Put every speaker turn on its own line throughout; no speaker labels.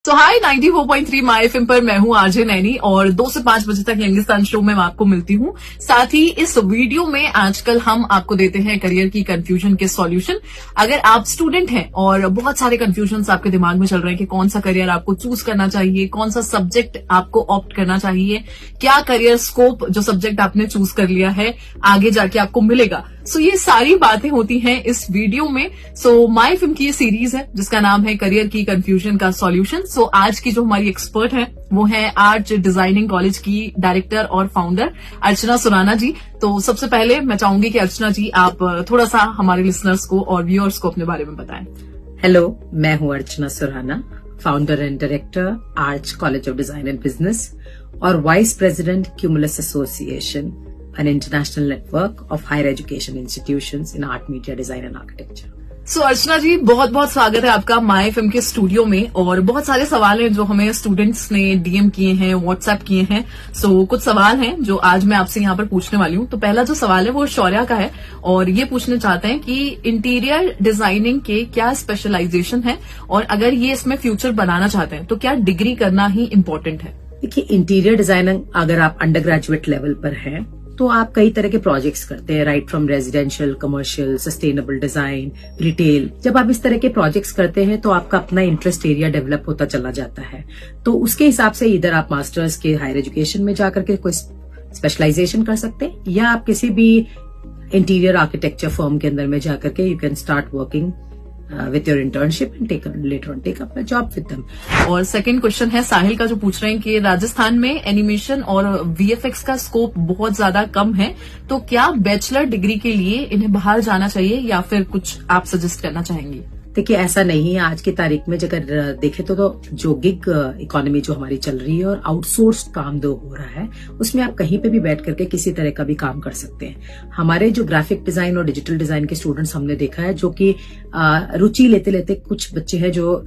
तो हाय 94.3 my FM पर मैं हूं आरजे नैनी और 2 से 5 बजे तक यंगिस्तान शो में मैं आपको मिलती हूं। साथ ही इस वीडियो में आजकल हम आपको देते हैं करियर की कंफ्यूजन के सॉल्यूशन। अगर आप स्टूडेंट हैं और बहुत सारे कंफ्यूजन्स आपके दिमाग में चल रहे हैं कि कौन सा करियर आपको चूज करना चाहिए, कौन सा सब्जेक्ट आपको ऑप्ट करना चाहिए, क्या करियर स्कोप जो सब्जेक्ट आपने चूज कर लिया है आगे जाके आपको मिलेगा, सो ये सारी बातें होती हैं इस वीडियो में। सो माय फिल्म की ये सीरीज है जिसका नाम है करियर की कंफ्यूजन का सॉल्यूशन। सो आज की जो हमारी एक्सपर्ट है वो है आर्च डिजाइनिंग कॉलेज की डायरेक्टर और फाउंडर अर्चना सुराना जी। तो सबसे पहले मैं चाहूंगी कि अर्चना जी आप थोड़ा सा हमारे लिसनर्स को और व्यूअर्स को अपने बारे में बताएं।
हेलो, मैं हूं Archana Surana, founder and director Arch College of Design and Business और vice president Cumulus Association, an international network of higher education institutions in art, media, design and architecture.
सो अर्चना जी बहुत बहुत स्वागत है आपका माय एफएम के स्टूडियो में। और बहुत सारे सवाल हैं जो हमें स्टूडेंट्स ने डीएम किए हैं, व्हाट्सएप किए हैं। सो कुछ सवाल हैं जो आज मैं आपसे यहाँ पर पूछने वाली हूँ। तो पहला जो सवाल है वो शौर्या का है और ये पूछना चाहते हैं कि इंटीरियर डिजाइनिंग के क्या स्पेशलाइजेशन है और अगर ये इसमें फ्यूचर बनाना चाहते हैं तो क्या डिग्री करना ही इम्पोर्टेंट है?
देखिए, इंटीरियर डिजाइनिंग अगर आप अंडर ग्रेजुएट लेवल पर हैं तो आप कई तरह के प्रोजेक्ट्स करते हैं, right from residential, commercial, sustainable design, retail. जब आप इस तरह के प्रोजेक्ट्स करते हैं तो आपका अपना इंटरेस्ट एरिया डेवलप होता चला जाता है। तो उसके हिसाब से इधर आप मास्टर्स के हायर एजुकेशन में जाकर के कोई स्पेशलाइजेशन कर सकते हैं या आप किसी भी इंटीरियर आर्किटेक्चर फर्म के अंदर में जाकर के you can start working with your internship and later on take up a job with them.
और सेकंड क्वेश्चन है साहिल का जो पूछ रहे हैं कि राजस्थान में एनिमेशन और वीएफएक्स का स्कोप बहुत ज्यादा कम है, तो क्या बैचलर डिग्री के लिए इन्हें बाहर जाना चाहिए या फिर कुछ आप सजेस्ट करना चाहेंगी?
देखिए, ऐसा नहीं है। आज की तारीख में अगर देखें तो जो गिग इकोनॉमी जो हमारी चल रही है और आउटसोर्स काम जो हो रहा है उसमें आप कहीं पे भी बैठ करके किसी तरह का भी काम कर सकते हैं। हमारे जो ग्राफिक डिजाइन और डिजिटल डिजाइन के स्टूडेंट्स हमने देखा है जो कि रुचि लेते लेते कुछ बच्चे हैं जो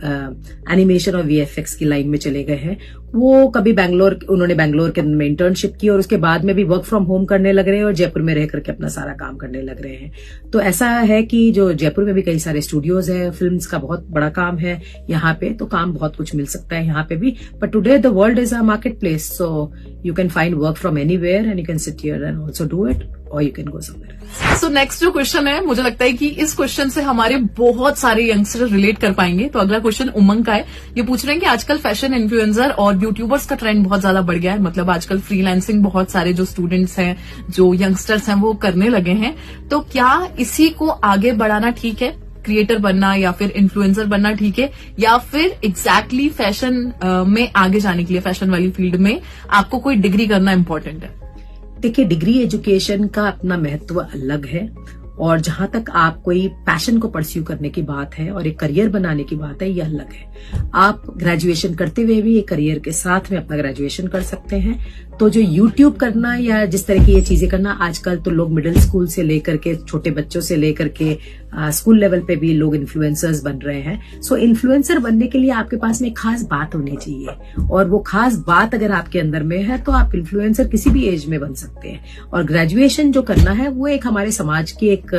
एनिमेशन और वीएफएक्स की लाइन में चले गए हैं। वो कभी उन्होंने बैंगलोर के अंदर में इंटर्नशिप की और उसके बाद में भी वर्क फ्रॉम होम करने लग रहे हैं और जयपुर में रह करके अपना सारा काम करने लग रहे हैं। तो ऐसा है कि जो जयपुर में भी कई सारे स्टूडियोज है, फिल्म्स का बहुत बड़ा काम है यहाँ पे, तो काम बहुत कुछ मिल सकता है यहाँ पे भी। But today the world is a market place, so you can find work from anywhere and you can sit here and also do it और you can go somewhere.
So next जो क्वेश्चन है, मुझे लगता है कि इस question से हमारे बहुत सारे यंगस्टर रिलेट कर पाएंगे। तो अगला क्वेश्चन उमंग का है। ये पूछ रहे हैं कि आजकल फैशन इन्फ्लुएंसर और यूट्यूबर्स का ट्रेंड बहुत ज्यादा बढ़ गया है। मतलब आजकल फ्रीलांसिंग बहुत सारे जो स्टूडेंट्स हैं, जो यंगस्टर्स हैं, वो करने लगे हैं। तो क्या इसी को आगे बढ़ाना ठीक है, क्रिएटर बनना या फिर इन्फ्लुएंसर बनना ठीक है, या फिर एग्जैक्टली फैशन में आगे जाने के लिए, फैशन वाली फील्ड में आपको कोई डिग्री करना इम्पोर्टेंट है?
देखिए, डिग्री एजुकेशन का अपना महत्व अलग है और जहां तक आप कोई पैशन को परस्यू करने की बात है और एक करियर बनाने की बात है, ये अलग है। आप ग्रेजुएशन करते हुए भी एक करियर के साथ में अपना ग्रेजुएशन कर सकते हैं। तो जो यूट्यूब करना या जिस तरह की ये चीजें करना, आजकल तो लोग मिडिल स्कूल से लेकर के, छोटे बच्चों से लेकर के स्कूल लेवल पे भी लोग इन्फ्लुएंसर्स बन रहे हैं। सो इन्फ्लुएंसर बनने के लिए आपके पास में एक खास बात होनी चाहिए और वो खास बात अगर आपके अंदर में है तो आप इन्फ्लुएंसर किसी भी एज में बन सकते हैं। और ग्रेजुएशन जो करना है वो एक हमारे समाज की एक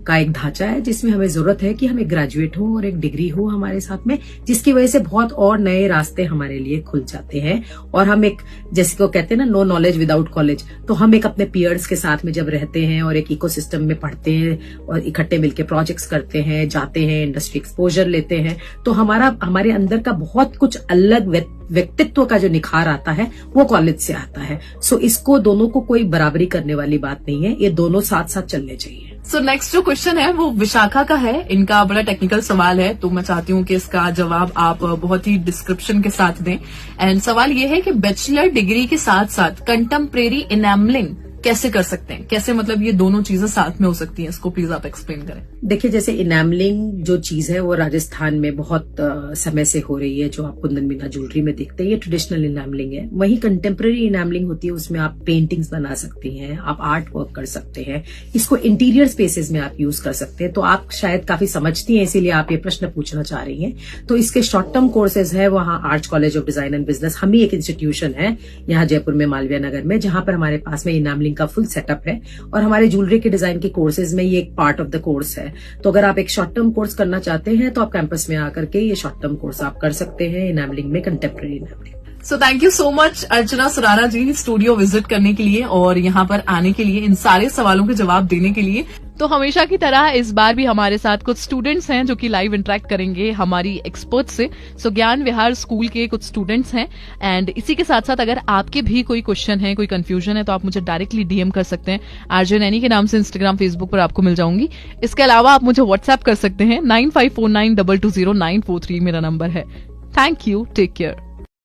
ढांचा है जिसमें हमें जरूरत है कि हम एक ग्रेजुएट हो और एक डिग्री हो हमारे साथ में, जिसकी वजह से बहुत और नए रास्ते हमारे लिए खुल जाते हैं। और हम एक, जैसे को कहते हैं ना, नो नॉलेज विदाउट कॉलेज, तो हम एक अपने पीयर्स के साथ में जब रहते हैं और एक इकोसिस्टम में पढ़ते हैं और इकट्ठे मिलकर प्रोजेक्ट्स करते हैं, जाते हैं, इंडस्ट्री एक्सपोजर लेते हैं, तो हमारे अंदर का बहुत कुछ अलग व्यक्तित्व का जो निखार आता है वो कॉलेज से आता है। सो इसको दोनों को कोई बराबरी करने वाली बात नहीं है, ये दोनों साथ साथ चलने चाहिए।
सो नेक्स्ट जो क्वेश्चन है वो विशाखा का है। इनका बड़ा टेक्निकल सवाल है तो मैं चाहती हूँ कि इसका जवाब आप बहुत ही डिस्क्रिप्शन के साथ दें। एंड सवाल ये है कि बैचलर डिग्री के साथ साथ कंटेम्परेरी इनेमलिंग कैसे कर सकते हैं? कैसे, मतलब ये दोनों चीजें साथ में हो सकती हैं? इसको प्लीज आप एक्सप्लेन करें।
देखिए, जैसे इनामलिंग जो चीज है वो राजस्थान में बहुत समय से हो रही है, जो आप कुंदन मीना ज्वेलरी में देखते हैं, ये ट्रेडिशनल इनामलिंग है। वहीं कंटेम्परेरी इनामलिंग होती है, उसमें आप पेंटिंग्स बना सकती हैं, आप आर्ट वर्क कर सकते हैं, इसको इंटीरियर स्पेसेस में आप यूज कर सकते हैं। तो आप शायद काफी समझती हैं, इसीलिए आप ये प्रश्न पूछना चाह रही हैं। तो इसके शॉर्ट टर्म कोर्सेज है वहां arch College of Design and business, हम ही एक इंस्टीट्यूशन है यहाँ जयपुर में मालवीय नगर में, जहां पर हमारे पास में इनामलिंग एनेमलिंग का फुल सेटअप है और हमारे ज्वेलरी के डिजाइन के कोर्सेज में ये एक पार्ट ऑफ द कोर्स है। तो अगर आप एक शॉर्ट टर्म कोर्स करना चाहते हैं तो आप कैंपस में आकर के ये शॉर्ट टर्म कोर्स आप कर सकते हैं एनेमलिंग में, contemporary enamelling.
So thank you so much Archana Surana ji, studio visit करने के लिए और यहाँ पर आने के लिए, इन सारे सवालों के जवाब देने के लिए। तो हमेशा की तरह इस बार भी हमारे साथ कुछ स्टूडेंट्स हैं जो कि लाइव इंटरेक्ट करेंगे हमारी एक्सपर्ट से। सो ज्ञान विहार स्कूल के कुछ स्टूडेंट्स हैं एंड इसी के साथ साथ अगर आपके भी कोई क्वेश्चन है, कोई कंफ्यूजन है तो आप मुझे डायरेक्टली डीएम कर सकते हैं। आरजे नैनी के नाम से इंस्टाग्राम, फेसबुक पर आपको मिल जाऊंगी। इसके अलावा आप मुझे व्हाट्सएप कर सकते हैं 9549220943 मेरा नंबर है। Thank you, take care.